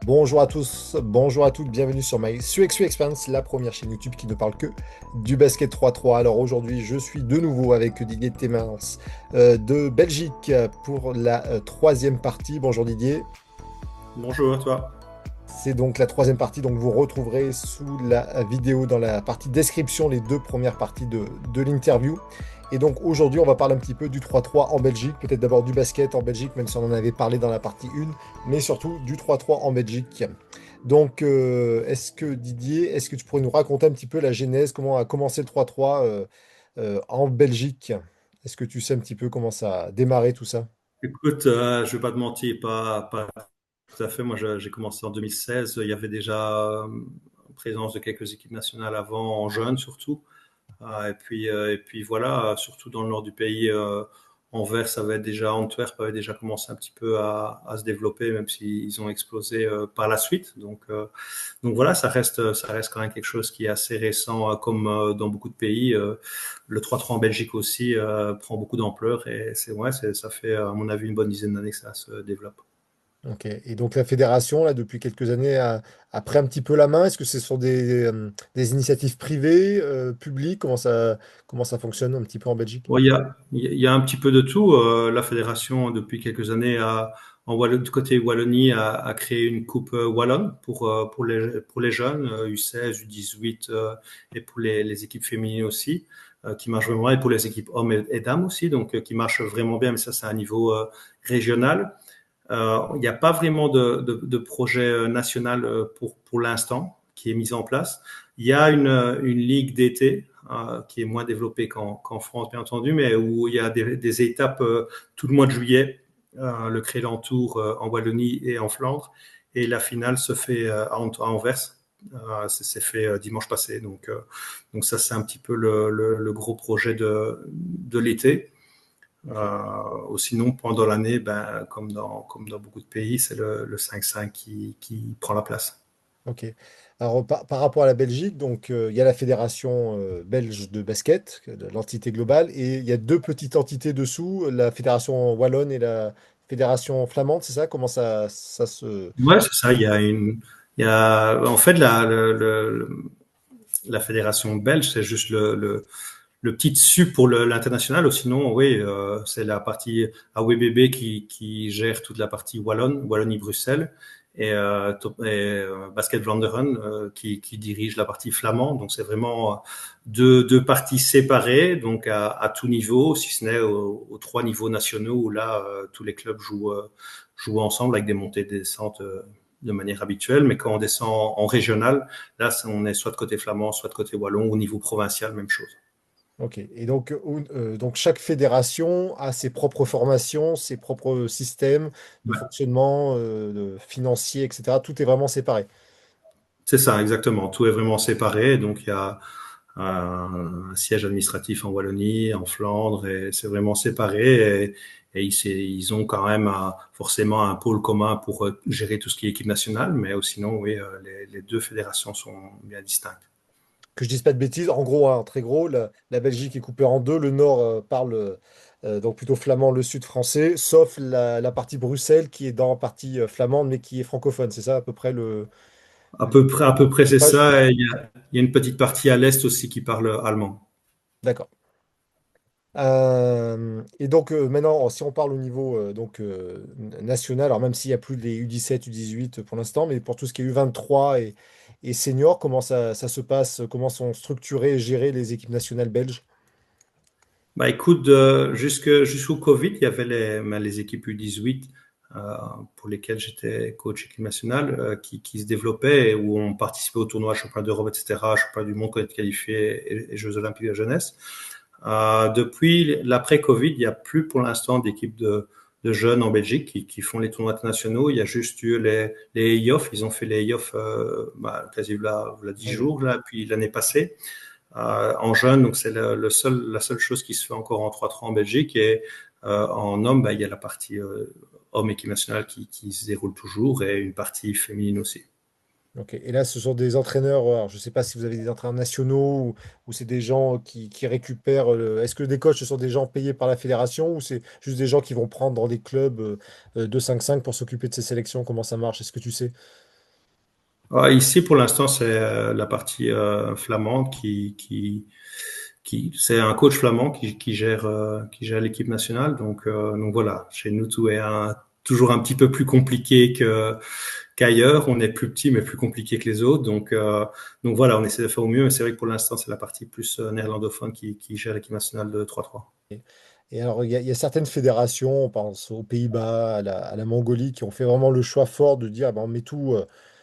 Bonjour à tous, bonjour à toutes, bienvenue sur My SUXU Experience, la première chaîne YouTube qui ne parle que du basket 3-3. Alors aujourd'hui, je suis de nouveau avec Didier Temens de Belgique pour la troisième partie. Bonjour Didier. Bonjour à toi. C'est donc la troisième partie, donc vous retrouverez sous la vidéo dans la partie description les deux premières parties de l'interview. Et donc aujourd'hui, on va parler un petit peu du 3-3 en Belgique, peut-être d'abord du basket en Belgique, même si on en avait parlé dans la partie 1, mais surtout du 3-3 en Belgique. Donc, est-ce que Didier, est-ce que tu pourrais nous raconter un petit peu la genèse, comment a commencé le 3-3 en Belgique? Est-ce que tu sais un petit peu comment ça a démarré tout ça? Écoute, je vais pas te mentir, pas tout à fait. Moi, j'ai commencé en 2016. Il y avait déjà présence de quelques équipes nationales avant, en jeunes surtout. Et puis voilà, surtout dans le nord du pays, Anvers avait déjà, Antwerp avait déjà commencé un petit peu à se développer, même s'ils ont explosé par la suite. Donc voilà, ça reste quand même quelque chose qui est assez récent, comme dans beaucoup de pays. Le 3-3 en Belgique aussi prend beaucoup d'ampleur et ça fait à mon avis une bonne dizaine d'années que ça se développe. Ok. Et donc la fédération, là, depuis quelques années, a pris un petit peu la main. Est-ce que ce sont des initiatives privées, publiques? Comment ça fonctionne un petit peu en Belgique? Bon, il y a un petit peu de tout. La fédération, depuis quelques années, du côté Wallonie, a créé une coupe wallonne pour les jeunes, U16, U18, et pour les équipes féminines aussi, qui marche vraiment, et pour les équipes hommes et dames aussi, donc qui marche vraiment bien, mais ça, c'est à un niveau régional. Il n'y a pas vraiment de projet national pour l'instant qui est mis en place. Il y a une ligue d'été qui est moins développée qu'en France, bien entendu, mais où il y a des étapes tout le mois de juillet, le Crélan Tour en Wallonie et en Flandre, et la finale se fait à Anvers. Ça s'est fait dimanche passé, donc ça c'est un petit peu le gros projet de l'été. Ok. Ou sinon, pendant l'année, ben, comme dans beaucoup de pays, c'est le 5-5 qui prend la place. Ok. Alors, par rapport à la Belgique, donc il y a la fédération belge de basket, l'entité globale, et il y a deux petites entités dessous, la fédération wallonne et la fédération flamande, c'est ça? Comment ça se... Ouais, c'est ça. En fait, la fédération belge, c'est juste le petit dessus pour l'international. Ou sinon, oui, c'est la partie AWBB qui gère toute la partie wallonne, Wallonie-Bruxelles, et Basket Vlaanderen qui dirige la partie flamand. Donc, c'est vraiment deux parties séparées, donc à tout niveau, si ce n'est aux trois niveaux nationaux où là, tous les clubs jouent ensemble avec des montées et des descentes de manière habituelle. Mais quand on descend en régional, là, on est soit de côté flamand, soit de côté wallon, au niveau provincial, même chose. Ok. Et donc, donc chaque fédération a ses propres formations, ses propres systèmes de Ouais. fonctionnement financier, etc. Tout est vraiment séparé. C'est ça, exactement. Tout est vraiment séparé. Donc, il y a un siège administratif en Wallonie, en Flandre, et c'est vraiment séparé. Et ils ont quand même forcément un pôle commun pour gérer tout ce qui est équipe nationale, mais sinon, oui, les deux fédérations sont bien distinctes. Que je dise pas de bêtises, en gros, hein, très gros, la Belgique est coupée en deux. Le nord parle donc plutôt flamand, le sud français, sauf la partie Bruxelles qui est dans la partie flamande, mais qui est francophone. C'est ça à peu près le À peu près, c'est découpage? ça. Et il y a une petite partie à l'est aussi qui parle allemand. D'accord. Et donc maintenant, si on parle au niveau national, alors même s'il n'y a plus les U17, U18 pour l'instant, mais pour tout ce qui est U23 et senior, comment ça se passe? Comment sont structurées et gérées les équipes nationales belges? Bah écoute, jusqu'au Covid, il y avait les équipes U18 euh, pour lesquelles j'étais coach équipe nationale qui se développaient et où on participait au tournoi championnat d'Europe, etc., championnat du monde qu'on était qualifié et Jeux olympiques de jeunesse. Depuis l'après-Covid, il n'y a plus pour l'instant d'équipes de jeunes en Belgique qui font les tournois internationaux. Il y a juste eu les EIOF. Ils ont fait les EIOF quasi là 10 Ah oui. jours, là, puis l'année passée en jeune. Donc c'est la seule chose qui se fait encore en 3-3 en Belgique. Et en homme, bah, il y a la partie homme équipe nationale qui se déroule toujours et une partie féminine aussi. Ok. Et là, ce sont des entraîneurs, alors, je ne sais pas si vous avez des entraîneurs nationaux ou c'est des gens qui récupèrent. Est-ce que des coachs, ce sont des gens payés par la fédération ou c'est juste des gens qui vont prendre dans des clubs de 5-5 pour s'occuper de ces sélections? Comment ça marche? Est-ce que tu sais? Ici, pour l'instant, c'est la partie flamande c'est un coach flamand qui gère l'équipe nationale. Donc voilà, chez nous, tout est toujours un petit peu plus compliqué qu'ailleurs. On est plus petit, mais plus compliqué que les autres. Donc voilà, on essaie de faire au mieux. Mais c'est vrai que pour l'instant, c'est la partie plus néerlandophone qui gère l'équipe nationale de 3-3. Et alors, il y a certaines fédérations, on pense aux Pays-Bas, à la Mongolie, qui ont fait vraiment le choix fort de dire, ah ben, on met tout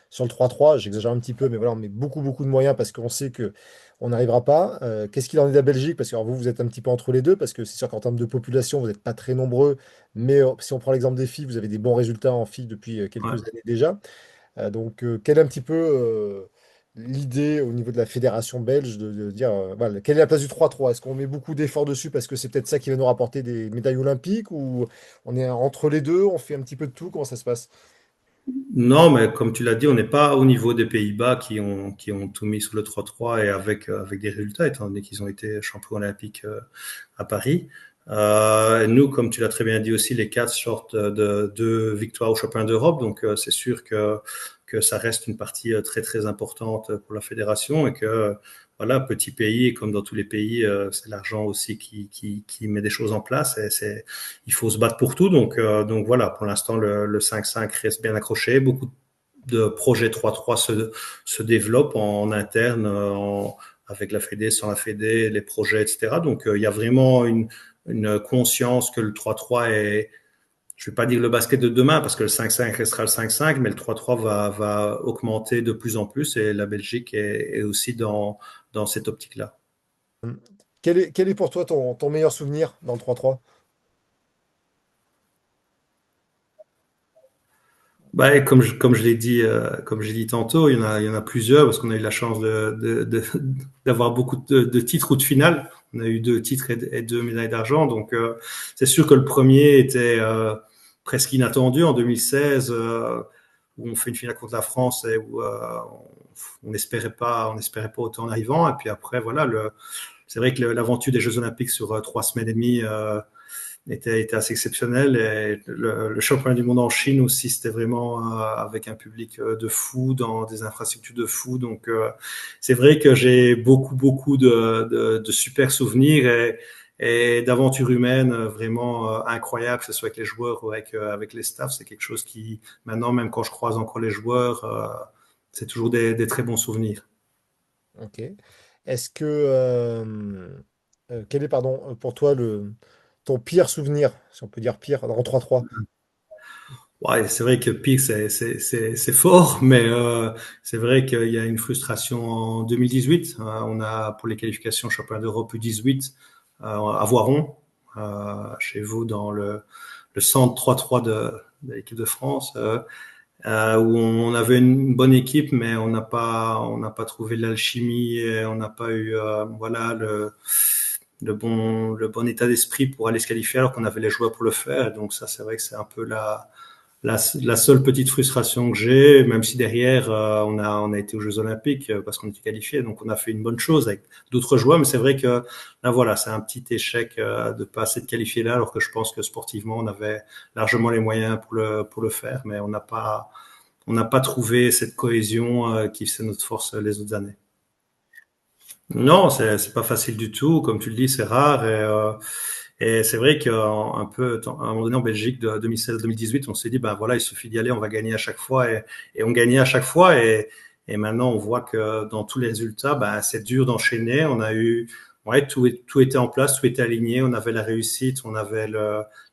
sur le 3-3. J'exagère un petit peu, mais voilà, on met beaucoup, beaucoup de moyens parce qu'on sait que on n'arrivera pas. Qu'est-ce qu'il en est de la Belgique? Parce que alors, vous, vous êtes un petit peu entre les deux, parce que c'est sûr qu'en termes de population, vous n'êtes pas très nombreux, mais si on prend l'exemple des filles, vous avez des bons résultats en filles depuis Ouais. quelques années déjà. Quelle est un petit peu l'idée au niveau de la fédération belge de dire, voilà, quelle est la place du 3-3? Est-ce qu'on met beaucoup d'efforts dessus parce que c'est peut-être ça qui va nous rapporter des médailles olympiques ou on est entre les deux, on fait un petit peu de tout? Comment ça se passe? Non, mais comme tu l'as dit, on n'est pas au niveau des Pays-Bas qui ont tout mis sur le 3-3 et avec des résultats, étant donné qu'ils ont été champions olympiques à Paris. Nous, comme tu l'as très bien dit aussi, les quatre sortent de deux victoires au championnat d'Europe, donc c'est sûr que ça reste une partie très très importante pour la fédération et que voilà, petit pays, et comme dans tous les pays, c'est l'argent aussi qui met des choses en place. Il faut se battre pour tout. Donc voilà, pour l'instant, le 5-5 reste bien accroché. Beaucoup de projets 3-3 se développent en interne, avec la Fédé, sans la Fédé, les projets, etc. Donc il y a vraiment une conscience que le 3-3 est, je ne vais pas dire le basket de demain parce que le 5-5 restera le 5-5, mais le 3-3 va augmenter de plus en plus et la Belgique est aussi dans cette optique-là. Hum. Quel est pour toi ton meilleur souvenir dans le 3-3? Bah, et comme j'ai dit tantôt, il y en a plusieurs parce qu'on a eu la chance d'avoir beaucoup de titres ou de finales. On a eu 2 titres et 2 médailles d'argent. Donc, c'est sûr que le premier était presque inattendu en 2016, où on fait une finale contre la France et où on n'espérait pas autant en arrivant. Et puis après, voilà, c'est vrai que l'aventure des Jeux Olympiques sur 3 semaines et demie, était assez exceptionnel. Et le championnat du monde en Chine aussi, c'était vraiment avec un public de fou, dans des infrastructures de fou. Donc, c'est vrai que j'ai beaucoup, beaucoup de super souvenirs et d'aventures humaines vraiment incroyables, que ce soit avec les joueurs ou avec les staffs. C'est quelque chose qui, maintenant, même quand je croise encore les joueurs, c'est toujours des très bons souvenirs. Ok. Est-ce que quel est, pardon, pour toi ton pire souvenir, si on peut dire pire, dans 3-3? Ouais, c'est vrai que pire, c'est fort, mais c'est vrai qu'il y a une frustration en 2018. On a pour les qualifications au championnat d'Europe U18 à Voiron, chez vous dans le centre 3-3 de l'équipe de France, où on avait une bonne équipe, mais on n'a pas trouvé l'alchimie et on n'a pas eu voilà le bon état d'esprit pour aller se qualifier alors qu'on avait les joueurs pour le faire. Et donc ça, c'est vrai que c'est un peu la seule petite frustration que j'ai, même si derrière on a été aux Jeux Olympiques parce qu'on était qualifié, donc on a fait une bonne chose avec d'autres joueurs, mais c'est vrai que là voilà, c'est un petit échec de pas s'être qualifié là, alors que je pense que sportivement on avait largement les moyens pour le faire, mais on n'a pas trouvé cette cohésion qui fait notre force les autres années. Non, c'est pas facile du tout. Comme tu le dis, c'est rare. Et c'est vrai qu'un peu, à un moment donné, en Belgique, de 2016 à 2018, on s'est dit, ben voilà, il suffit d'y aller, on va gagner à chaque fois. Et on gagnait à chaque fois. Et maintenant, on voit que dans tous les résultats, ben, c'est dur d'enchaîner. On a eu, ouais, tout était en place, tout était aligné. On avait la réussite, on avait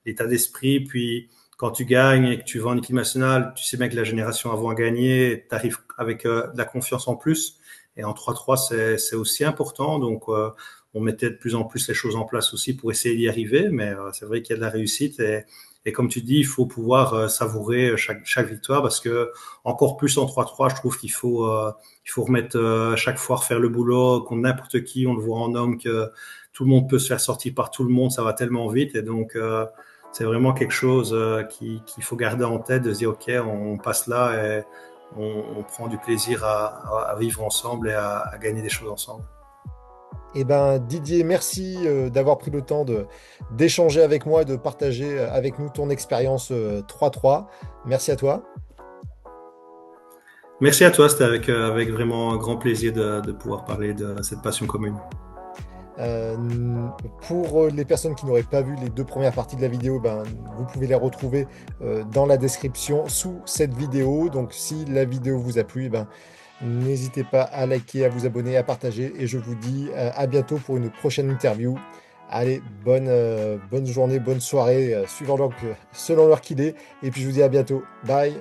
l'état d'esprit. Puis, quand tu gagnes et que tu vas en équipe nationale, tu sais bien que la génération avant a gagné, tu arrives avec de la confiance en plus. Et en 3-3, c'est aussi important. Donc, on mettait de plus en plus les choses en place aussi pour essayer d'y arriver. Mais c'est vrai qu'il y a de la réussite. Et comme tu dis, il faut pouvoir savourer chaque victoire parce que encore plus en 3-3, je trouve qu'il faut remettre chaque fois refaire le boulot contre n'importe qui. On le voit en homme que tout le monde peut se faire sortir par tout le monde. Ça va tellement vite. Et donc, c'est vraiment quelque chose qu'il faut garder en tête, de se dire, OK, on passe là et on prend du plaisir à vivre ensemble et à gagner des choses ensemble. Eh ben, Didier, merci d'avoir pris le temps d'échanger avec moi et de partager avec nous ton expérience 3-3. Merci à toi. Merci à toi, c'était avec vraiment un grand plaisir de pouvoir parler de cette passion commune. Euh, pour les personnes qui n'auraient pas vu les deux premières parties de la vidéo, ben, vous pouvez les retrouver dans la description sous cette vidéo. Donc si la vidéo vous a plu, eh ben, n'hésitez pas à liker, à vous abonner, à partager. Et je vous dis à bientôt pour une prochaine interview. Allez, bonne journée, bonne soirée, selon l'heure qu'il est. Et puis je vous dis à bientôt. Bye!